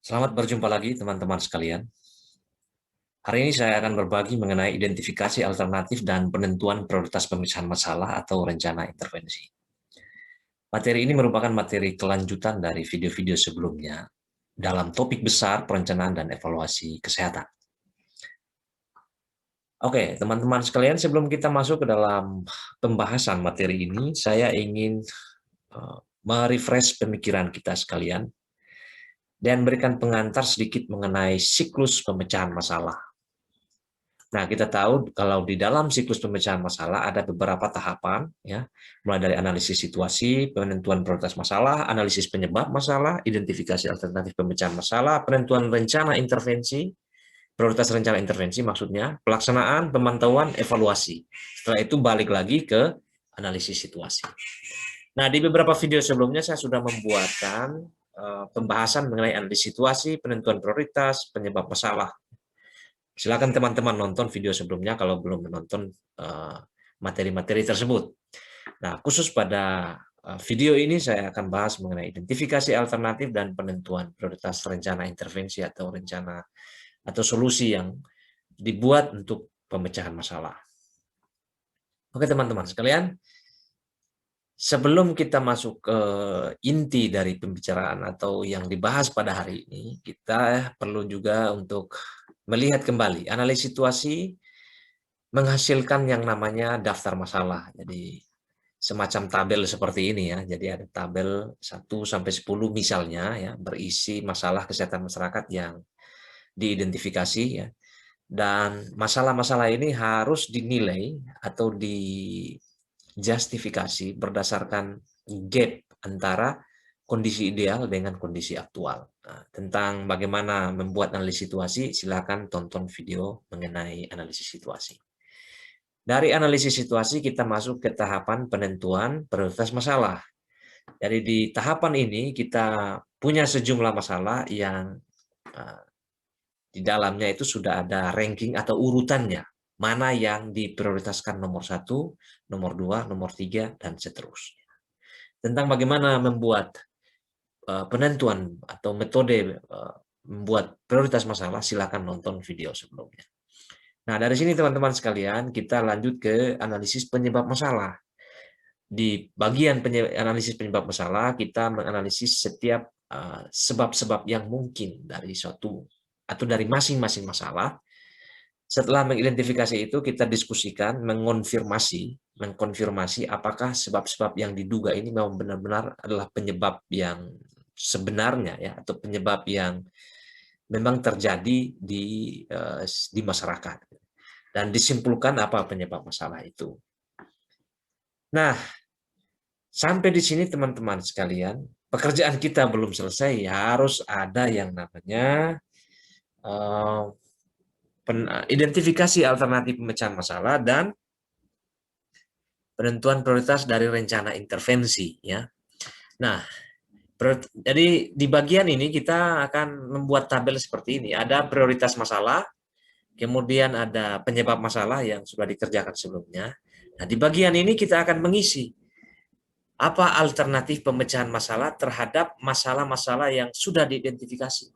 Selamat berjumpa lagi teman-teman sekalian. Hari ini saya akan berbagi mengenai identifikasi alternatif dan penentuan prioritas pemisahan masalah atau rencana intervensi. Materi ini merupakan materi kelanjutan dari video-video sebelumnya dalam topik besar perencanaan dan evaluasi kesehatan. Oke, teman-teman sekalian, sebelum kita masuk ke dalam pembahasan materi ini, saya ingin merefresh pemikiran kita sekalian dan berikan pengantar sedikit mengenai siklus pemecahan masalah. Nah, kita tahu kalau di dalam siklus pemecahan masalah ada beberapa tahapan, ya, mulai dari analisis situasi, penentuan prioritas masalah, analisis penyebab masalah, identifikasi alternatif pemecahan masalah, penentuan rencana intervensi, prioritas rencana intervensi maksudnya, pelaksanaan, pemantauan, evaluasi. Setelah itu balik lagi ke analisis situasi. Nah, di beberapa video sebelumnya saya sudah membuatkan pembahasan mengenai analisis situasi, penentuan prioritas, penyebab masalah. Silakan teman-teman nonton video sebelumnya kalau belum menonton materi-materi tersebut. Nah, khusus pada video ini saya akan bahas mengenai identifikasi alternatif dan penentuan prioritas rencana intervensi atau rencana atau solusi yang dibuat untuk pemecahan masalah. Oke teman-teman sekalian, sebelum kita masuk ke inti dari pembicaraan atau yang dibahas pada hari ini, kita perlu juga untuk melihat kembali analisis situasi menghasilkan yang namanya daftar masalah. Jadi semacam tabel seperti ini ya. Jadi ada tabel 1 sampai 10 misalnya ya, berisi masalah kesehatan masyarakat yang diidentifikasi ya. Dan masalah-masalah ini harus dinilai atau dijustifikasi berdasarkan gap antara kondisi ideal dengan kondisi aktual. Nah, tentang bagaimana membuat analisis situasi, silakan tonton video mengenai analisis situasi. Dari analisis situasi kita masuk ke tahapan penentuan prioritas masalah. Jadi di tahapan ini kita punya sejumlah masalah yang di dalamnya itu sudah ada ranking atau urutannya. Mana yang diprioritaskan nomor 1, nomor 2, nomor 3, dan seterusnya. Tentang bagaimana membuat penentuan atau metode membuat prioritas masalah, silakan nonton video sebelumnya. Nah, dari sini teman-teman sekalian, kita lanjut ke analisis penyebab masalah. Di bagian analisis penyebab masalah, kita menganalisis setiap sebab-sebab yang mungkin dari suatu atau dari masing-masing masalah. Setelah mengidentifikasi itu, kita diskusikan, mengkonfirmasi apakah sebab-sebab yang diduga ini memang benar-benar adalah penyebab yang sebenarnya ya, atau penyebab yang memang terjadi di masyarakat. Dan disimpulkan apa penyebab masalah itu. Nah, sampai di sini teman-teman sekalian, pekerjaan kita belum selesai, harus ada yang namanya identifikasi alternatif pemecahan masalah dan penentuan prioritas dari rencana intervensi ya. Nah, jadi di bagian ini kita akan membuat tabel seperti ini. Ada prioritas masalah, kemudian ada penyebab masalah yang sudah dikerjakan sebelumnya. Nah, di bagian ini kita akan mengisi apa alternatif pemecahan masalah terhadap masalah-masalah yang sudah diidentifikasi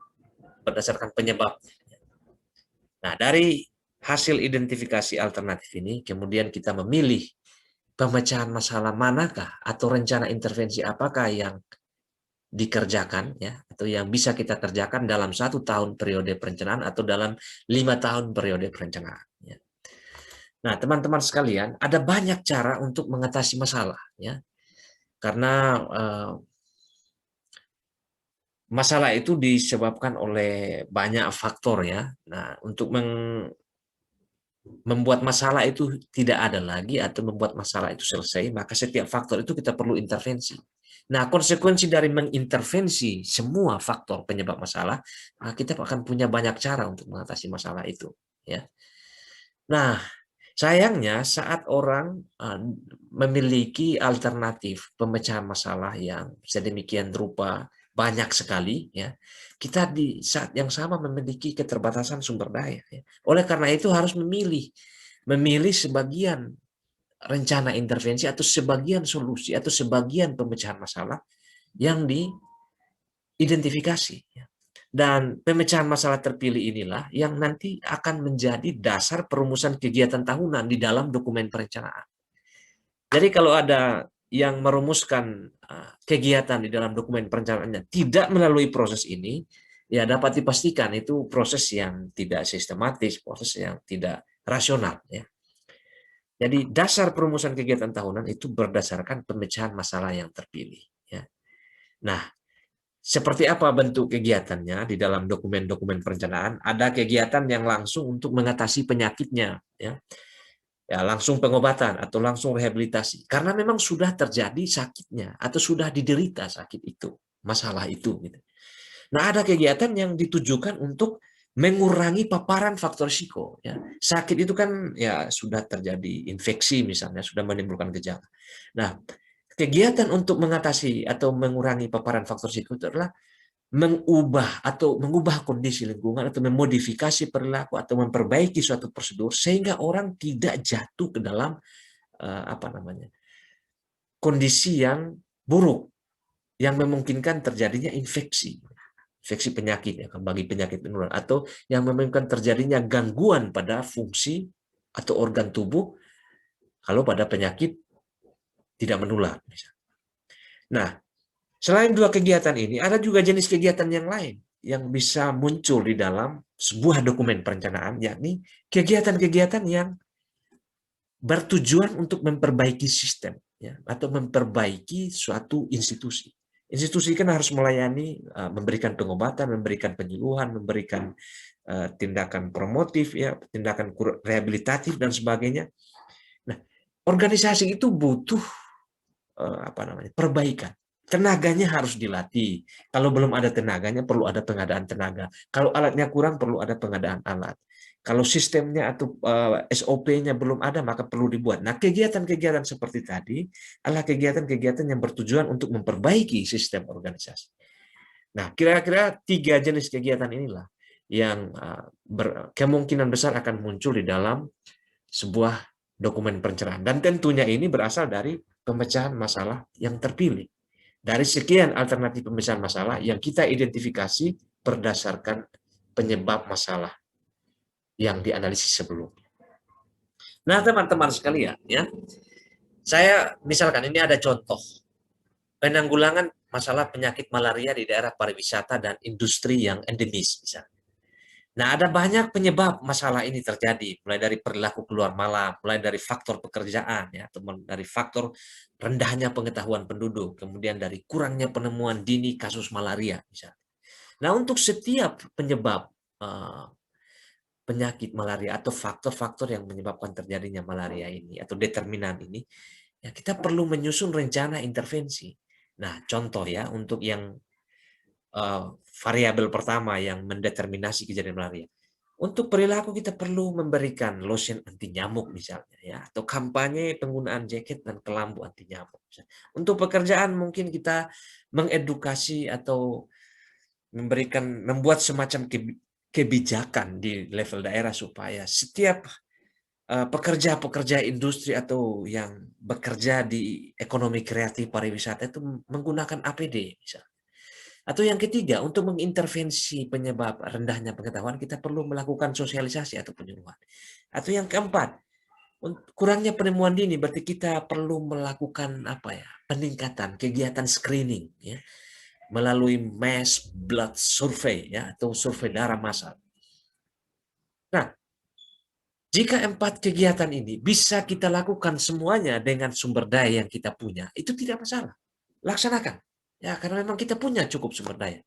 berdasarkan penyebab. Nah, dari hasil identifikasi alternatif ini, kemudian kita memilih pemecahan masalah manakah atau rencana intervensi apakah yang dikerjakan ya atau yang bisa kita kerjakan dalam 1 tahun periode perencanaan atau dalam 5 tahun periode perencanaan ya. Nah teman-teman sekalian, ada banyak cara untuk mengatasi masalah ya, karena masalah itu disebabkan oleh banyak faktor ya. Nah untuk membuat masalah itu tidak ada lagi atau membuat masalah itu selesai, maka setiap faktor itu kita perlu intervensi. Nah, konsekuensi dari mengintervensi semua faktor penyebab masalah, kita akan punya banyak cara untuk mengatasi masalah itu. Ya. Nah, sayangnya saat orang memiliki alternatif pemecahan masalah yang sedemikian rupa banyak sekali, ya, kita di saat yang sama memiliki keterbatasan sumber daya. Ya. Oleh karena itu harus memilih sebagian rencana intervensi atau sebagian solusi atau sebagian pemecahan masalah yang diidentifikasi. Ya. Dan pemecahan masalah terpilih inilah yang nanti akan menjadi dasar perumusan kegiatan tahunan di dalam dokumen perencanaan. Jadi kalau ada yang merumuskan kegiatan di dalam dokumen perencanaannya tidak melalui proses ini, ya dapat dipastikan itu proses yang tidak sistematis, proses yang tidak rasional. Ya. Jadi dasar perumusan kegiatan tahunan itu berdasarkan pemecahan masalah yang terpilih. Ya. Nah, seperti apa bentuk kegiatannya di dalam dokumen-dokumen perencanaan? Ada kegiatan yang langsung untuk mengatasi penyakitnya, ya langsung pengobatan atau langsung rehabilitasi. Karena memang sudah terjadi sakitnya atau sudah diderita sakit itu, masalah itu. Gitu. Nah, ada kegiatan yang ditujukan untuk mengurangi paparan faktor risiko. Ya. Sakit itu kan ya sudah terjadi infeksi misalnya, sudah menimbulkan gejala. Nah, kegiatan untuk mengatasi atau mengurangi paparan faktor risiko itu adalah mengubah kondisi lingkungan atau memodifikasi perilaku atau memperbaiki suatu prosedur sehingga orang tidak jatuh ke dalam kondisi yang buruk yang memungkinkan terjadinya infeksi penyakit ya, bagi penyakit menular atau yang memungkinkan terjadinya gangguan pada fungsi atau organ tubuh kalau pada penyakit tidak menular. Nah, selain dua kegiatan ini, ada juga jenis kegiatan yang lain yang bisa muncul di dalam sebuah dokumen perencanaan, yakni kegiatan-kegiatan yang bertujuan untuk memperbaiki sistem ya, atau memperbaiki suatu institusi. Institusi kan harus melayani, memberikan pengobatan, memberikan penyuluhan, memberikan tindakan promotif, ya, tindakan rehabilitatif dan sebagainya. Nah, organisasi itu butuh perbaikan. Tenaganya harus dilatih. Kalau belum ada tenaganya, perlu ada pengadaan tenaga. Kalau alatnya kurang, perlu ada pengadaan alat. Kalau sistemnya atau SOP-nya belum ada, maka perlu dibuat. Nah, kegiatan-kegiatan seperti tadi adalah kegiatan-kegiatan yang bertujuan untuk memperbaiki sistem organisasi. Nah, kira-kira 3 jenis kegiatan inilah yang kemungkinan besar akan muncul di dalam sebuah dokumen perencanaan. Dan tentunya ini berasal dari pemecahan masalah yang terpilih. Dari sekian alternatif pemecahan masalah yang kita identifikasi berdasarkan penyebab masalah yang dianalisis sebelumnya. Nah, teman-teman sekalian, ya, saya misalkan ini ada contoh penanggulangan masalah penyakit malaria di daerah pariwisata dan industri yang endemis, misalnya. Nah, ada banyak penyebab masalah ini terjadi, mulai dari perilaku keluar malam, mulai dari faktor pekerjaan, ya, atau dari faktor rendahnya pengetahuan penduduk, kemudian dari kurangnya penemuan dini kasus malaria, misalnya. Nah, untuk setiap penyebab penyakit malaria atau faktor-faktor yang menyebabkan terjadinya malaria ini atau determinan ini, ya kita perlu menyusun rencana intervensi. Nah, contoh ya untuk yang variabel pertama yang mendeterminasi kejadian malaria. Untuk perilaku kita perlu memberikan lotion anti nyamuk misalnya ya, atau kampanye penggunaan jaket dan kelambu anti nyamuk. Untuk pekerjaan mungkin kita mengedukasi atau membuat semacam kebijakan di level daerah supaya setiap pekerja-pekerja industri atau yang bekerja di ekonomi kreatif pariwisata itu menggunakan APD misalnya. Atau yang ketiga, untuk mengintervensi penyebab rendahnya pengetahuan, kita perlu melakukan sosialisasi atau penyuluhan. Atau yang keempat, kurangnya penemuan dini, berarti kita perlu melakukan peningkatan kegiatan screening, ya, melalui mass blood survey, ya, atau survei darah massal. Nah, jika 4 kegiatan ini bisa kita lakukan semuanya dengan sumber daya yang kita punya, itu tidak masalah. Laksanakan. Ya, karena memang kita punya cukup sumber daya.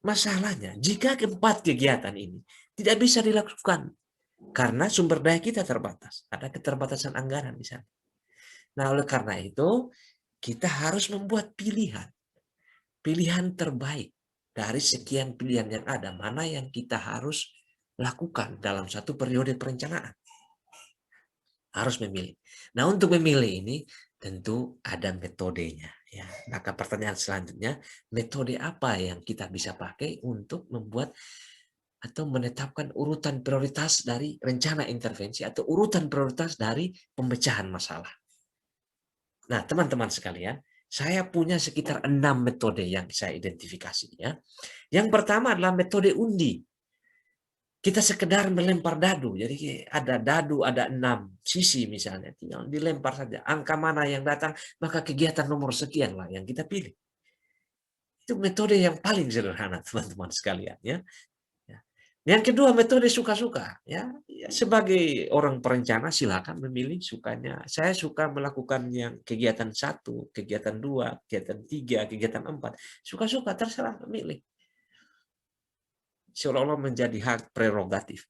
Masalahnya, jika 4 kegiatan ini tidak bisa dilakukan karena sumber daya kita terbatas, ada keterbatasan anggaran di sana. Nah, oleh karena itu, kita harus membuat pilihan terbaik dari sekian pilihan yang ada, mana yang kita harus lakukan dalam satu periode perencanaan. Harus memilih. Nah, untuk memilih ini tentu ada metodenya. Ya. Maka pertanyaan selanjutnya, metode apa yang kita bisa pakai untuk membuat atau menetapkan urutan prioritas dari rencana intervensi atau urutan prioritas dari pemecahan masalah. Nah, teman-teman sekalian, Saya punya sekitar 6 metode yang saya identifikasi ya. Yang pertama adalah metode undi. Kita sekedar melempar dadu. Jadi ada dadu, ada 6 sisi misalnya. Tinggal dilempar saja. Angka mana yang datang, maka kegiatan nomor sekian lah yang kita pilih. Itu metode yang paling sederhana, teman-teman sekalian ya. Yang kedua metode suka-suka ya. Sebagai orang perencana silakan memilih sukanya. Saya suka melakukan yang kegiatan 1, kegiatan 2, kegiatan 3, kegiatan 4. Suka-suka terserah memilih. Seolah-olah menjadi hak prerogatif.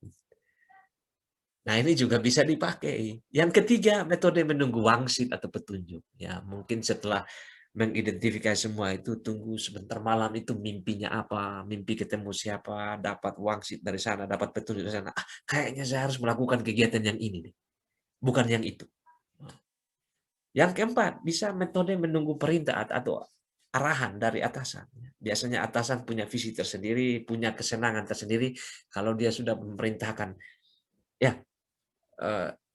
Nah, ini juga bisa dipakai. Yang ketiga, metode menunggu wangsit atau petunjuk. Ya, mungkin setelah mengidentifikasi semua itu, tunggu sebentar malam itu mimpinya apa, mimpi ketemu siapa, dapat wangsit dari sana, dapat petunjuk dari sana. Kayaknya saya harus melakukan kegiatan yang ini nih, bukan yang itu. Yang keempat, bisa metode menunggu perintah atau arahan dari atasan. Biasanya atasan punya visi tersendiri, punya kesenangan tersendiri. Kalau dia sudah memerintahkan, ya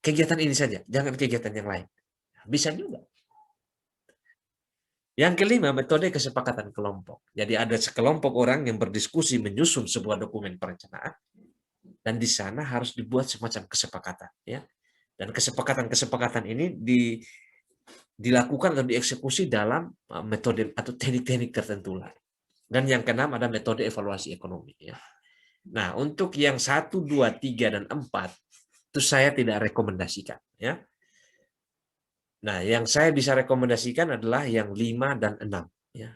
kegiatan ini saja, jangan kegiatan yang lain. Bisa juga. Yang kelima, metode kesepakatan kelompok. Jadi ada sekelompok orang yang berdiskusi menyusun sebuah dokumen perencanaan, dan di sana harus dibuat semacam kesepakatan. Ya. Dan kesepakatan-kesepakatan ini dilakukan atau dieksekusi dalam metode atau teknik-teknik tertentu lah. Dan yang keenam ada metode evaluasi ekonomi. Ya. Nah, untuk yang 1, 2, 3, dan 4, itu saya tidak rekomendasikan. Ya. Nah, yang saya bisa rekomendasikan adalah yang 5 dan 6. Ya.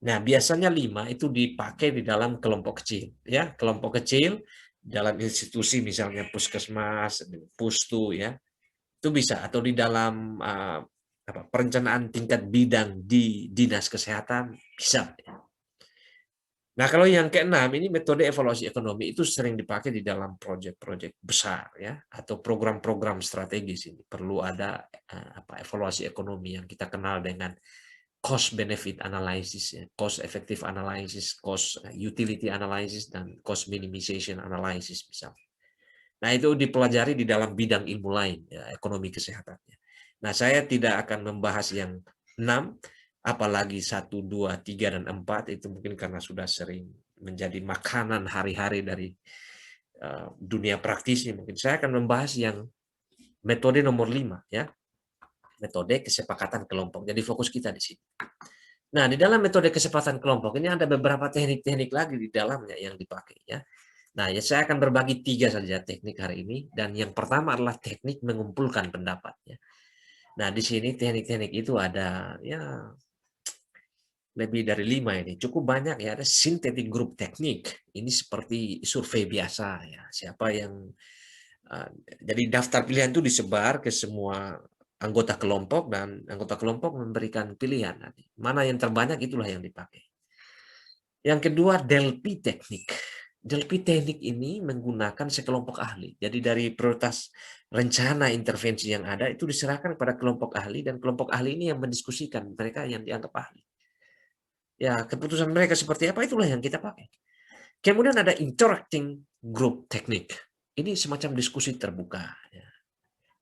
Nah, biasanya 5 itu dipakai di dalam kelompok kecil. Ya, kelompok kecil dalam institusi misalnya puskesmas, pustu, ya, itu bisa. Atau di dalam perencanaan tingkat bidang di dinas kesehatan, bisa. Nah, kalau yang keenam ini metode evaluasi ekonomi itu sering dipakai di dalam proyek-proyek besar ya, atau program-program strategis. Ini perlu ada evaluasi ekonomi yang kita kenal dengan cost benefit analysis ya, cost effective analysis, cost utility analysis, dan cost minimization analysis misalnya. Nah, itu dipelajari di dalam bidang ilmu lain ya, ekonomi kesehatan. Nah, saya tidak akan membahas yang 6, apalagi 1, 2, 3, dan 4, itu mungkin karena sudah sering menjadi makanan hari-hari dari dunia praktisnya. Mungkin saya akan membahas yang metode nomor 5 ya, metode kesepakatan kelompok. Jadi fokus kita di sini. Nah, di dalam metode kesepakatan kelompok ini ada beberapa teknik-teknik lagi di dalamnya yang dipakai ya. Nah, ya saya akan berbagi 3 saja teknik hari ini, dan yang pertama adalah teknik mengumpulkan pendapat ya. Nah, di sini teknik-teknik itu ada ya lebih dari 5 ini, cukup banyak ya. Ada synthetic group teknik, ini seperti survei biasa ya. Siapa yang jadi daftar pilihan itu disebar ke semua anggota kelompok, dan anggota kelompok memberikan pilihan nanti. Mana yang terbanyak itulah yang dipakai. Yang kedua, Delphi teknik. Delphi teknik ini menggunakan sekelompok ahli. Jadi dari prioritas rencana intervensi yang ada itu diserahkan kepada kelompok ahli, dan kelompok ahli ini yang mendiskusikan mereka yang dianggap ahli. Ya, keputusan mereka seperti apa itulah yang kita pakai. Kemudian ada interacting group teknik. Ini semacam diskusi terbuka. Ya.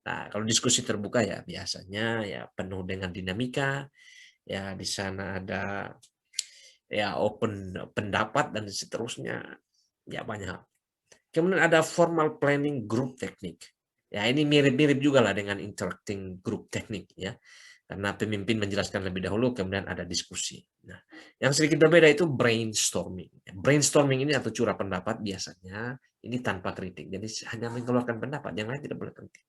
Nah, kalau diskusi terbuka ya biasanya ya penuh dengan dinamika. Ya, di sana ada ya open pendapat dan seterusnya. Ya, banyak. Kemudian ada formal planning group teknik. Ya, ini mirip-mirip juga lah dengan interacting group teknik ya. Karena pemimpin menjelaskan lebih dahulu, kemudian ada diskusi. Nah, yang sedikit berbeda itu brainstorming. Brainstorming ini atau curah pendapat biasanya ini tanpa kritik. Jadi hanya mengeluarkan pendapat, yang lain tidak boleh kritik.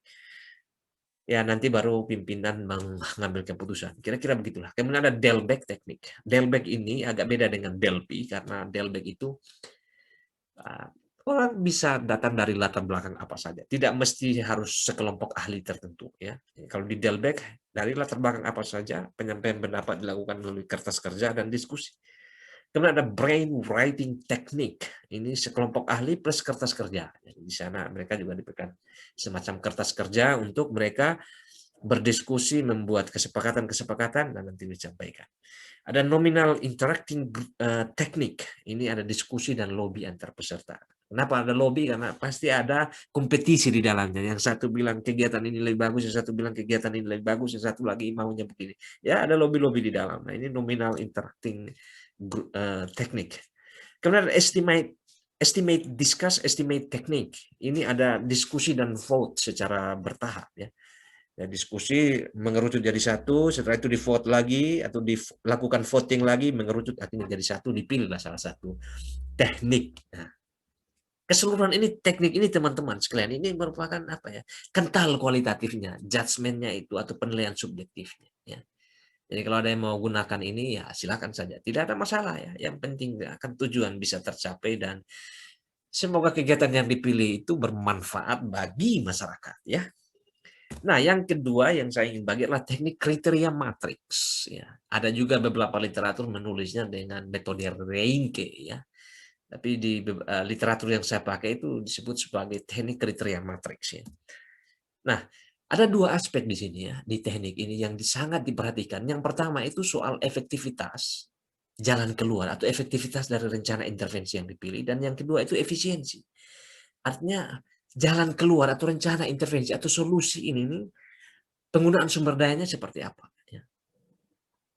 Ya, nanti baru pimpinan mengambil keputusan. Kira-kira begitulah. Kemudian ada Delbecq teknik. Delbecq ini agak beda dengan Delphi, karena Delbecq itu orang bisa datang dari latar belakang apa saja. Tidak mesti harus sekelompok ahli tertentu. Ya. Kalau di Delbecq, dari latar belakang apa saja, penyampaian pendapat dilakukan melalui kertas kerja dan diskusi. Kemudian ada brainwriting teknik. Ini sekelompok ahli plus kertas kerja. Jadi di sana mereka juga diberikan semacam kertas kerja untuk mereka berdiskusi, membuat kesepakatan-kesepakatan, dan nanti disampaikan. Ada nominal interacting teknik. Ini ada diskusi dan lobby antar peserta. Kenapa ada lobby? Karena pasti ada kompetisi di dalamnya. Yang satu bilang kegiatan ini lebih bagus, yang satu bilang kegiatan ini lebih bagus, yang satu lagi maunya begini. Ya ada lobby-lobby di dalam. Nah ini nominal interacting teknik. Kemudian estimate discuss, estimate teknik. Ini ada diskusi dan vote secara bertahap ya. Ya, diskusi mengerucut jadi satu, setelah itu di vote lagi atau dilakukan voting lagi, mengerucut akhirnya jadi satu, dipilihlah salah satu teknik. Nah, keseluruhan ini teknik ini teman-teman sekalian ini merupakan apa ya, kental kualitatifnya, judgementnya itu atau penilaian subjektifnya. Ya. Jadi kalau ada yang mau gunakan ini ya silakan saja, tidak ada masalah ya. Yang penting akan tujuan bisa tercapai dan semoga kegiatan yang dipilih itu bermanfaat bagi masyarakat ya. Nah, yang kedua yang saya ingin bagi adalah teknik kriteria matriks. Ya. Ada juga beberapa literatur menulisnya dengan metode Reinke. Ya. Tapi di literatur yang saya pakai itu disebut sebagai teknik kriteria matriks. Ya. Nah, ada dua aspek di sini ya, di teknik ini yang sangat diperhatikan. Yang pertama itu soal efektivitas jalan keluar atau efektivitas dari rencana intervensi yang dipilih. Dan yang kedua itu efisiensi. Artinya jalan keluar atau rencana intervensi atau solusi ini penggunaan sumber dayanya seperti apa. Ya.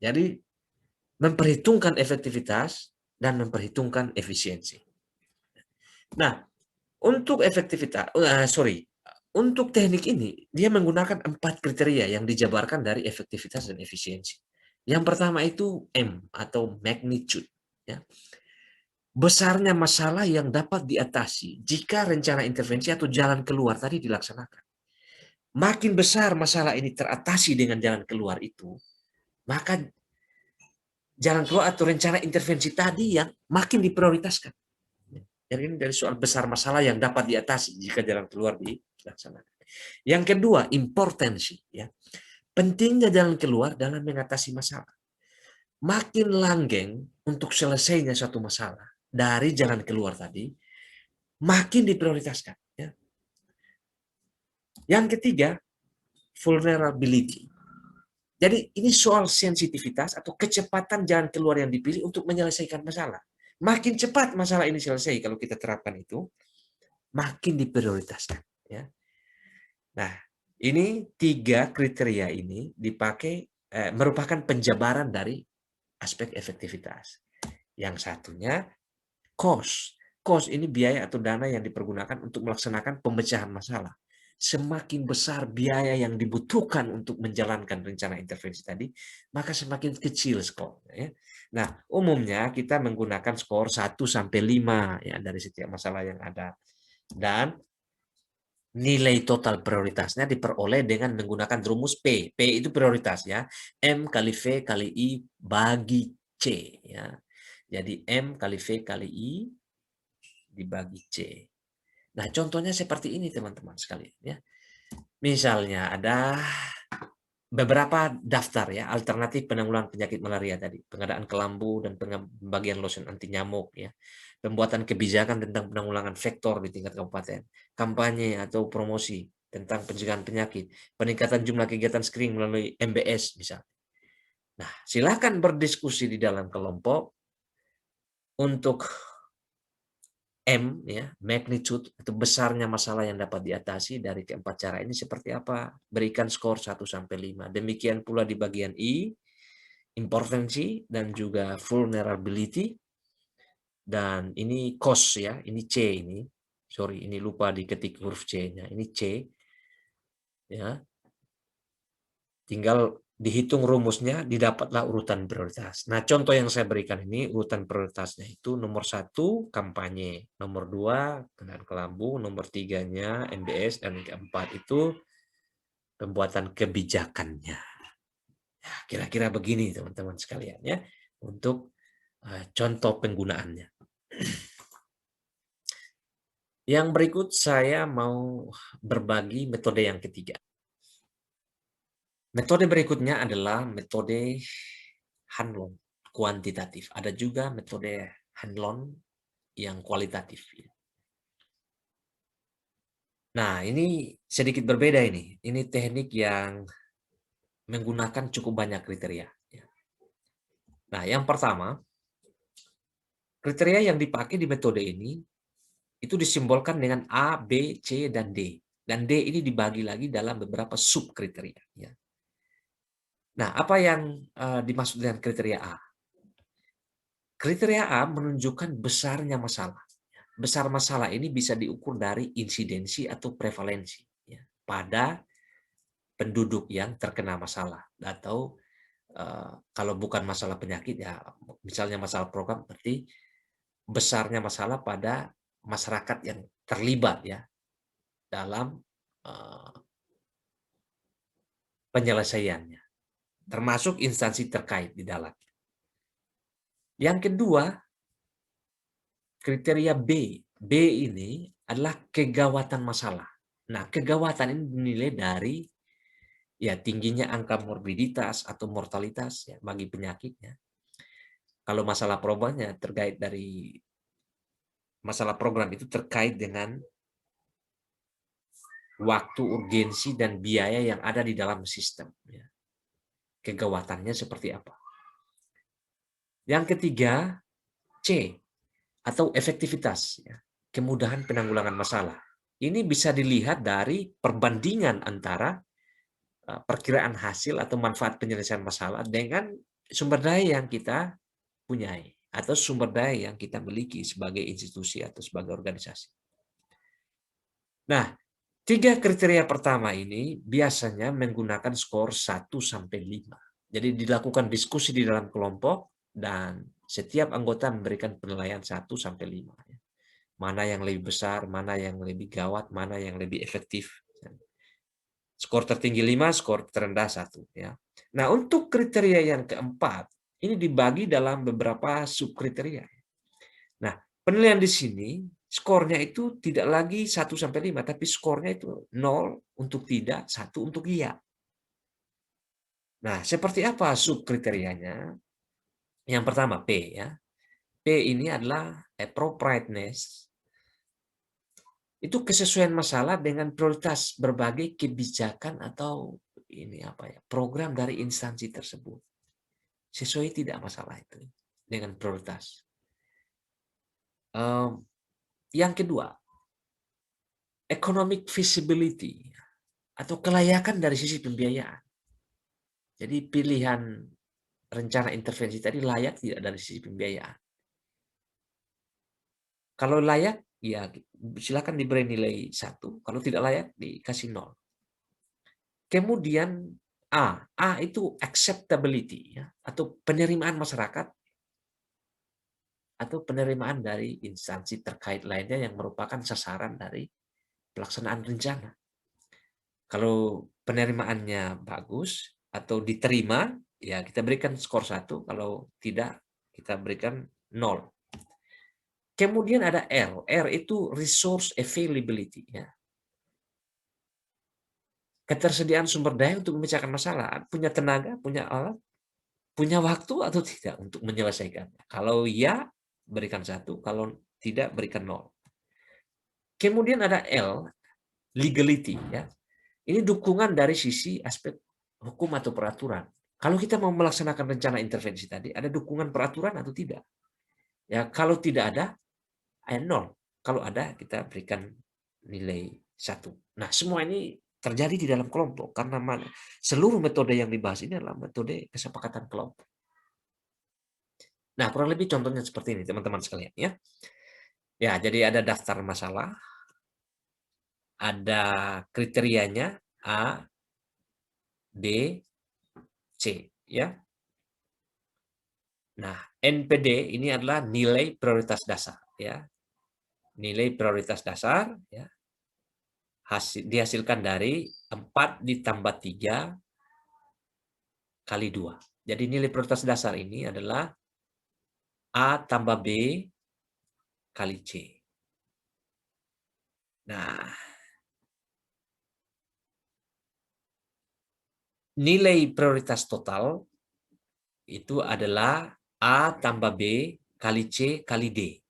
Jadi memperhitungkan efektivitas dan memperhitungkan efisiensi. Nah, untuk untuk teknik ini dia menggunakan 4 kriteria yang dijabarkan dari efektivitas dan efisiensi. Yang pertama itu M atau magnitude. Ya. Besarnya masalah yang dapat diatasi jika rencana intervensi atau jalan keluar tadi dilaksanakan. Makin besar masalah ini teratasi dengan jalan keluar itu, maka jalan keluar atau rencana intervensi tadi yang makin diprioritaskan. Jadi ini dari soal besar masalah yang dapat diatasi jika jalan keluar dilaksanakan. Yang kedua, importansi. Ya. Pentingnya jalan keluar dalam mengatasi masalah. Makin langgeng untuk selesainya satu masalah dari jalan keluar tadi, makin diprioritaskan. Ya. Yang ketiga, vulnerability. Jadi ini soal sensitivitas atau kecepatan jalan keluar yang dipilih untuk menyelesaikan masalah. Makin cepat masalah ini selesai kalau kita terapkan itu, makin diprioritaskan. Ya. Nah, ini 3 kriteria ini dipakai merupakan penjabaran dari aspek efektivitas. Yang satunya cost. Cost ini biaya atau dana yang dipergunakan untuk melaksanakan pemecahan masalah. Semakin besar biaya yang dibutuhkan untuk menjalankan rencana intervensi tadi, maka semakin kecil skor. Ya. Nah, umumnya kita menggunakan skor 1 sampai 5 ya dari setiap masalah yang ada. Dan nilai total prioritasnya diperoleh dengan menggunakan rumus P. P itu prioritas ya. M kali V kali I bagi C ya. Jadi M kali V kali I dibagi C. Nah, contohnya seperti ini teman-teman sekalian ya. Misalnya ada beberapa daftar ya alternatif penanggulangan penyakit malaria tadi, pengadaan kelambu dan pembagian lotion anti nyamuk ya, pembuatan kebijakan tentang penanggulangan vektor di tingkat kabupaten, kampanye atau promosi tentang pencegahan penyakit, peningkatan jumlah kegiatan screening melalui MBS misalnya. Nah, silakan berdiskusi di dalam kelompok untuk M ya, magnitude atau besarnya masalah yang dapat diatasi dari keempat cara ini seperti apa? Berikan skor 1 sampai 5. Demikian pula di bagian I, importansi dan juga vulnerability, dan ini cost ya, ini C ini. Sorry, ini lupa diketik huruf C-nya. Ini C ya. Tinggal dihitung rumusnya, didapatlah urutan prioritas. Nah, contoh yang saya berikan ini, urutan prioritasnya itu nomor 1, kampanye. Nomor 2, pengadaan kelambu. Nomor 3-nya, MBS. Dan keempat itu, pembuatan kebijakannya. Ya, kira-kira begini, teman-teman sekalian. Ya, untuk contoh penggunaannya. Yang berikut, saya mau berbagi metode yang ketiga. Metode berikutnya adalah metode Hanlon kuantitatif. Ada juga metode Hanlon yang kualitatif. Nah, ini sedikit berbeda ini. Ini teknik yang menggunakan cukup banyak kriteria. Nah, yang pertama, kriteria yang dipakai di metode ini Itu disimbolkan dengan A, B, C, dan D. Dan D ini dibagi lagi dalam beberapa subkriteria. Ya. Nah, apa yang dimaksud dengan kriteria A? Kriteria A menunjukkan besarnya masalah. Besar masalah ini bisa diukur dari insidensi atau prevalensi ya, pada penduduk yang terkena masalah, atau kalau bukan masalah penyakit ya misalnya masalah program, berarti besarnya masalah pada masyarakat yang terlibat ya dalam eh, penyelesaiannya, termasuk instansi terkait di dalam. Yang kedua, kriteria B. B ini adalah kegawatan masalah. Nah, kegawatan ini dinilai dari ya tingginya angka morbiditas atau mortalitas ya bagi penyakitnya. Kalau masalah programnya terkait dari masalah program itu terkait dengan waktu, urgensi, dan biaya yang ada di dalam sistem. Ya. Kegawatannya seperti apa. Yang ketiga, C, atau efektivitas. Ya. Kemudahan penanggulangan masalah. Ini bisa dilihat dari perbandingan antara perkiraan hasil atau manfaat penyelesaian masalah dengan sumber daya yang kita punyai atau sumber daya yang kita miliki sebagai institusi atau sebagai organisasi. Nah, tiga kriteria pertama ini biasanya menggunakan skor 1 sampai 5. Jadi dilakukan diskusi di dalam kelompok dan setiap anggota memberikan penilaian 1 sampai 5. Mana yang lebih besar, mana yang lebih gawat, mana yang lebih efektif. Skor tertinggi 5, skor terendah 1. Ya. Nah, untuk kriteria yang keempat, ini dibagi dalam beberapa subkriteria. Nah, penilaian di sini, skornya itu tidak lagi 1 sampai 5, tapi skornya itu 0 untuk tidak, 1 untuk iya. Nah, seperti apa subkriterianya? Yang pertama, P. Ya. P ini adalah appropriateness. Itu kesesuaian masalah dengan prioritas berbagai kebijakan atau ini apa ya, program dari instansi tersebut. Sesuai tidak masalah itu dengan prioritas. Yang kedua, economic feasibility atau kelayakan dari sisi pembiayaan. Jadi pilihan rencana intervensi tadi layak tidak dari sisi pembiayaan. Kalau layak, ya silakan diberi nilai 1. Kalau tidak layak, dikasih 0. Kemudian A itu acceptability ya, atau penerimaan masyarakat atau penerimaan dari instansi terkait lainnya yang merupakan sasaran dari pelaksanaan rencana. Kalau penerimaannya bagus atau diterima, ya kita berikan skor 1. Kalau tidak, kita berikan 0. Kemudian ada R. R itu resource availability. Ya. Ketersediaan sumber daya untuk memecahkan masalah. Punya tenaga, punya alat, punya waktu atau tidak untuk menyelesaikannya. Kalau ya, berikan 1. Kalau tidak, berikan 0. Kemudian ada L, legality. Ya. Ini dukungan dari sisi aspek hukum atau peraturan. Kalau kita mau melaksanakan rencana intervensi tadi, ada dukungan peraturan atau tidak? Ya, kalau tidak ada, 0. Kalau ada, kita berikan nilai 1. Nah, semua ini terjadi di dalam kelompok karena seluruh metode yang dibahas ini adalah metode kesepakatan kelompok. Nah, kurang lebih contohnya seperti ini, teman-teman sekalian ya. Ya, jadi ada daftar masalah, ada kriterianya A, B, C, ya. Nah, NPD ini adalah nilai prioritas dasar, ya. Nilai prioritas dasar, ya. Dihasilkan dari 4 ditambah 3 kali 2. Jadi nilai prioritas dasar ini adalah A tambah B kali C. Nah, nilai prioritas total itu adalah A tambah B kali C kali D.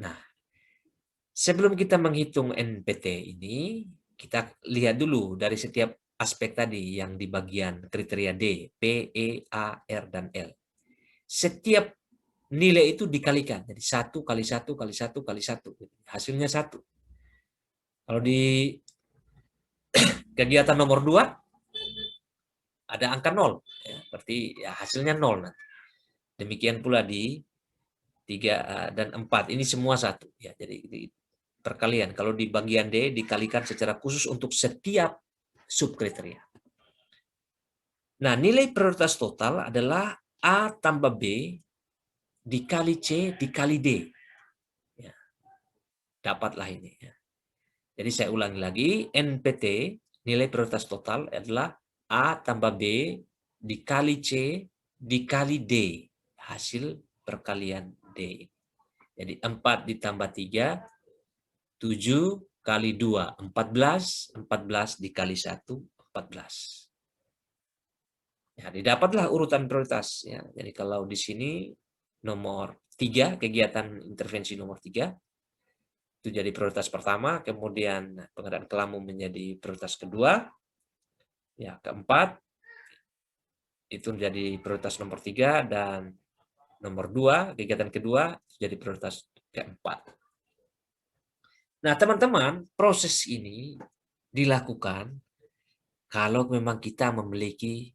Nah, sebelum kita menghitung NPT ini, kita lihat dulu dari setiap aspek tadi yang di bagian kriteria D, P, E, A, R, dan L. Setiap nilai itu dikalikan. Jadi 1 kali 1 kali 1 kali 1. Hasilnya 1. Kalau di kegiatan nomor 2, ada angka 0. Ya, berarti ya hasilnya 0. Nanti. Demikian pula di 3 dan 4. Ini semua 1. Ya, jadi perkalian. Kalau di bagian D, dikalikan secara khusus untuk setiap subkriteria. Nah, nilai prioritas total adalah A tambah B dikali C dikali D. Ya, dapatlah ini. Ya. Jadi saya ulangi lagi, NPT, nilai prioritas total adalah A tambah B dikali C dikali D. Hasil perkalian D. Jadi 4 ditambah 3, 7 kali 2, 14. 14 dikali 1, 14. Ya, didapatlah urutan prioritas. Ya. Jadi kalau di sini nomor 3, kegiatan intervensi nomor 3, itu jadi prioritas pertama, kemudian pengadaan kelamu menjadi prioritas kedua, ya keempat, itu menjadi prioritas nomor 3, dan nomor 2, kegiatan kedua, jadi prioritas keempat. Nah, teman-teman, proses ini dilakukan kalau memang kita memiliki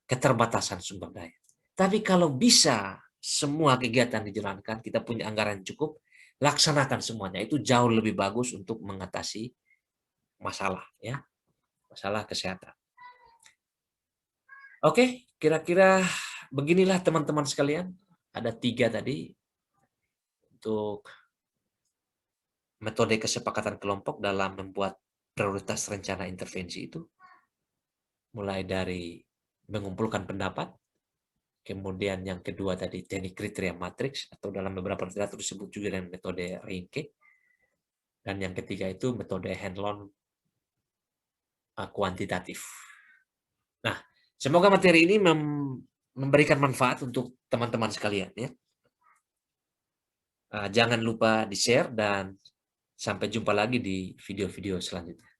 keterbatasan sumber daya. Tapi kalau bisa semua kegiatan dijalankan, kita punya anggaran cukup, laksanakan semuanya. Itu jauh lebih bagus untuk mengatasi masalah, ya, masalah kesehatan. Oke, kira-kira beginilah teman-teman sekalian. Ada 3 tadi untuk metode kesepakatan kelompok dalam membuat prioritas rencana intervensi itu. Mulai dari mengumpulkan pendapat, kemudian yang kedua tadi teknik kriteria matriks, atau dalam beberapa literatur disebut juga dengan metode Rinke, dan yang ketiga itu metode Hanlon kuantitatif. Nah, semoga materi ini memberikan manfaat untuk teman-teman sekalian, ya. Jangan lupa di-share dan sampai jumpa lagi di video-video selanjutnya.